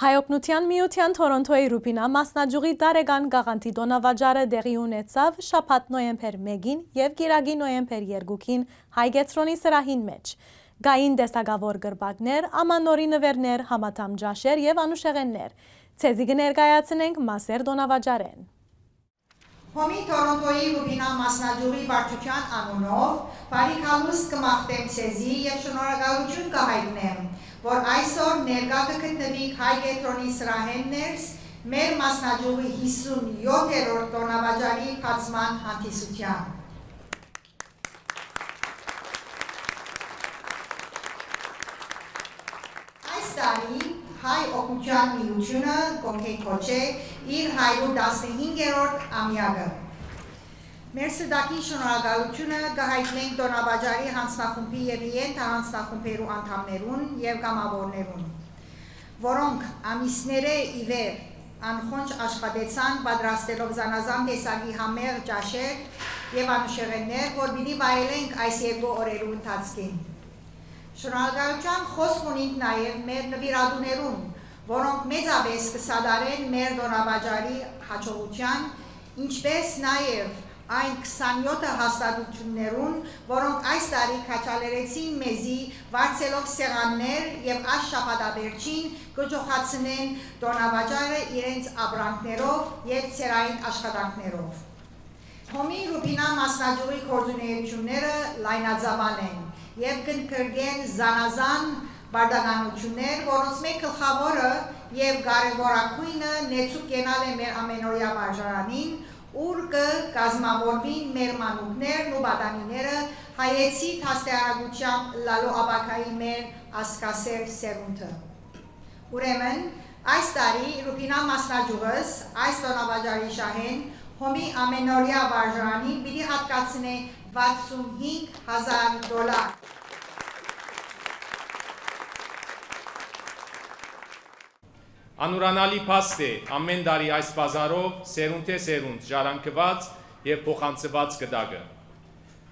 Հայօգնության միության Թորոնթոյի Ռուբինա մասնաճյուղի տարեկան գաղանթի տոնավաճառը տեղի ունեցավ շաբաթ նոյեմբեր 1-ին եւ գիրագի նոյեմբեր 2-ին Հայգետրոնի սրահին մեջ։ Գային տեսակավոր գրբակներ, ամանորի նվերներ, համատամ ջաշեր եւ անուշեղեններ։ Ցեզի կներկայացնենք մասեր տոնավաճառեն։ Հոմի Թորոնթոյի Ռուբինա մասնաճյուղի վարչության անունով բարիքալուստ կմաղթեմ ցեզի եւ շնորհակալություն կհայտնեմ, որ այսօր ներկա կգտնվիք Հայգետրոնի սրահեն ներս մեր մասնաճյուղի 57-րդ տոնավաճառի բացման հանդիսության։ Այս տարի Հայօգնության միությունը կոնքեքոչե իր 115-րդ ամյակը։ Մեր սրտակի շնորհակալությունը կհայտնենք տոնավաճառի հանձնախումբի եւ ենթահանձնախումբերու անդամներուն եւ կամավորներուն, որոնք ամիսները ի վեր անխոնջ աշխատեցան պատրաստելով զանազան տեսակի համեղ ջաշեր եւ անուշեղեններ, որ պիտի վայելենք այս երկու օրերու ընթացքին։ Շնորհակալության խոսք ունենք նաև մեր նվիրատուներուն, որոնք մեծապես կսադարեն մեր տոնավաճառի հաջողության, ինչպես նաև այն 27 հաստատություններուն, որոնք այս տարի քաջալերեցին մեզի վարձելով սեղաններ եւ այս շաբաթաբերջին կջոխացնեն տոնավաճառը իրենց ապրանքներով եւ ցերային աշխատանքներով։ Հոմի Ռուբինա մասնաճյուղի գործունեությունները լայնածավալ են եւ կնկրգեն զանազան բարդականություններ, որոնց մեկ գլխավորը եւ կարեւորագույնը նեցուկ կենալ է մեր ամենօրյա վարժարանին, ուր կկազմավորվին մեր մանուկներն ու բադանիները հայեցի թաստեղարագությամբ լալու աբակայի մեր ասկասեր սերունդը։ Ուրեմն, այս տարի Ռուբինա մասնաճյուղս այս տոնավաճառի շահեն հոմի ամենօրյա վարժարանին պիտի հատկացնե $65,000։ Անուրանալի փաստ է ամեն տարի այս բազարով սերունդ է սերունդ ժառանգված եւ փոխանցված կդագը։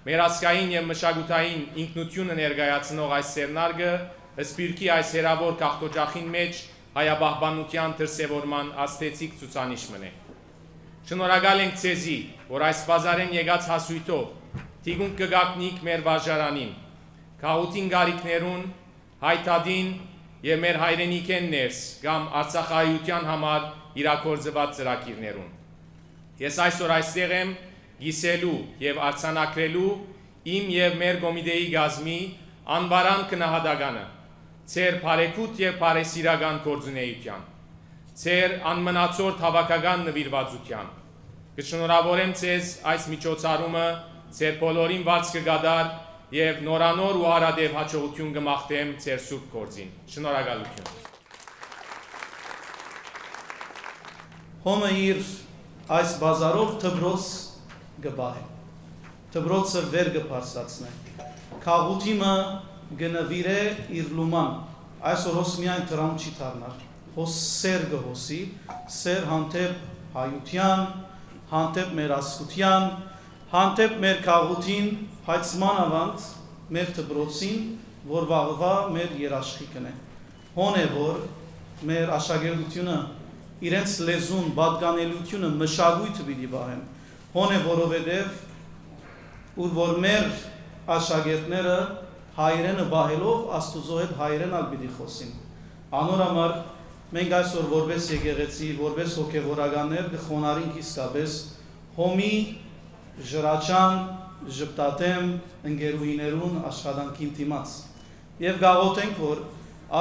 Մեր ազգային եւ մշակութային ինքնությունը ներկայացնող այս սերնարգը սպիրկի այս հերավոր կախտոջախին մեջ հայաբահբանության դրսևորման աստեցիկ ցուցանիշ մնե։ Շնորհակալ ենք ցեզի, որ այս բազարեն եկած հասույթով թիգուն կգակնիկ մեր վարժարանին, քաղուտին գարիքներուն, հայտադին եւ մեր հայրենիքեն ներս կամ արցախայության համար իրագործված ծրագիրներուն։ Ես այսօր այստեղ եմ գիսելու եւ արձանագրելու իմ եւ մեր կոմիտեի գազմի անվարան քնահատականը, ծեր բարեկութ եւ բարեսիրական գործունեության, ծեր անմնացորդ հավաքական նվիրվածության։ Կշնորհավորեմ ձեզ այս միջոցառումը ձեր բոլորին վարձ կգադար եւ նորանոր ու հարադեպ հաջողություն կմաղթեմ ձեր սուրբ գործին։ Շնորհակալություն։ Հոմը իր այս բազարով թբրոց գբահե։ Թբրոցը վեր կբարձրացնե։ Քաղուտիմը գնվիրե իր լուման։ Այսօր հոս միայն դրամ չի դառնար։ Հոս սեր գհոսի, սեր հանդեպ հայության, հանդեպ մեր ազգության, հանդեպ մեր քաղուտին, բայց մանավանդ մեր թբրոցին, որ վաղվա մեր երաշխիքն է։ Հոն է, որ մեր աշակերտությունը իրենց լեզուն, պատկանելությունը, մշակույթը պիտի պահեն։ Հոն է, որովհետև ուր որ մեր աշակերտները հայերենը պահելով Աստուծո հետ հայերենալ պիտի խոսին։ Անոր համար մենք այսօր որպես եկեղեցի, որպես հոգևորականներ կխոնարհենք իսկապես հոմի ժրաչան, ժպտատեմ, ընկերուհիներուն աշխատանքին դիմաց։ Եվ գաղութենք, որ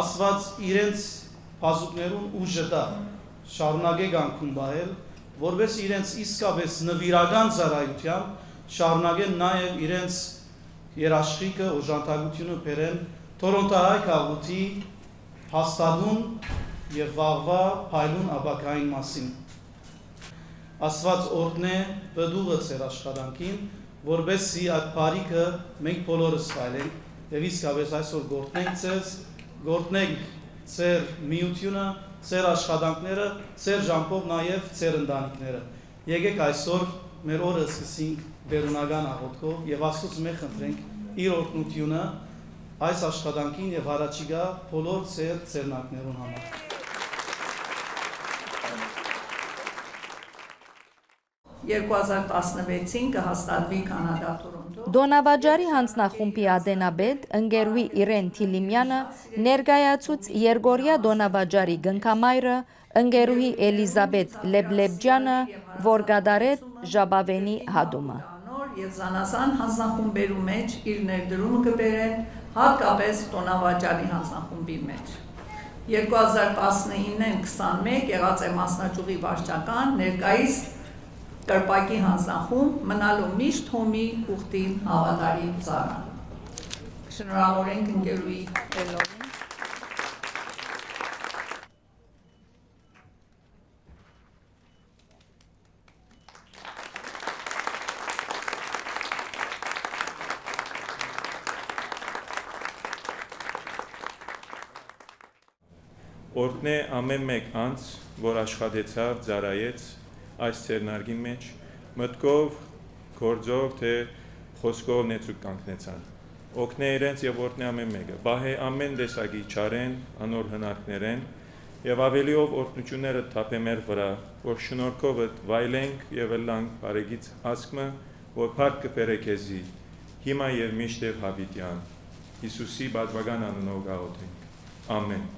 Աստված իրենց բազուկներուն ուժը տա, շարունակեք անկում բահել, որպես իրենց իսկապես նվիրական ծառայությամբ շարունակեն նաև իրենց երաշխիքը, օժանդակությունը բերեն Թորոնտոյի քաղուտի հաստատուն եւ վաղվա փայլուն աբակային մասին։ Աստված օրհնե բդուղը ձեր աշխատանքին, որովհետեւ այդ բարիքը մենք բոլորս փայլենք եւ իսկապես այսօր գործնենք ձեզ, գործնենք ձեր միությունը, ձեր աշխատանքները, ձեր ժամկով նաեւ ձեր ընտանիքները։ Եկեք այսօր մեր օրը սկսենք բերունական աղոթքով եւ Աստծուց մենք խնդրենք իր օրհնությունը այս աշխատանքին եւ առաջիկա բոլոր ձեր ծերնակներուն համար։ 2016-ին կհաստատվի Կանադա Թորոնտո։ Դոնավաճարի հանձնախումբի ադենաբեդ ընկերուհի Իրեն Թիլիմյանը ներկայացուց Երգորիա Դոնավաճարի գնքամայրը ընկերուհի Էլիզաբետ Լեբլեբջյանը, որ գադարեց Ժաբավենի հադումը։ Եվ զանազան հանձնախումբերու մեջ իր ներդրումը կբերեն հատկապես Դոնավաճարի հանձնախումբի մեջ։ 2019-ին 21 եղած է մասնաճյուղի վարչական, ներկայիս Կրպակի հանձնախումբ մնալու միշտ հոմի ուխտին հավատարի ծառան։ Շնորհավորենք ընկերուհի Էլովին։ Օրտնե ամեն մեկ անց, որ աշխատեցավ, ծառայեց այս ցերնարգի մեջ, մտքով, գործով, թե խոսքով նեցուկ կանգնեցան։ Օգնե իրենց եւ օրտնե ամեն մեկը, բահե ամեն տեսակի չարեն, անոր հնարքներեն եւ ավելիով օրտնությունները թափե մեր վրա, որ շնորհքով վայելենք եւ լանք բարեգից ասկմը, որ փառք կբերե քեզի, հիմա եւ միշտև հավիտյան։ Հիսուսի բադվական անունով գաղութենք։ Ամեն։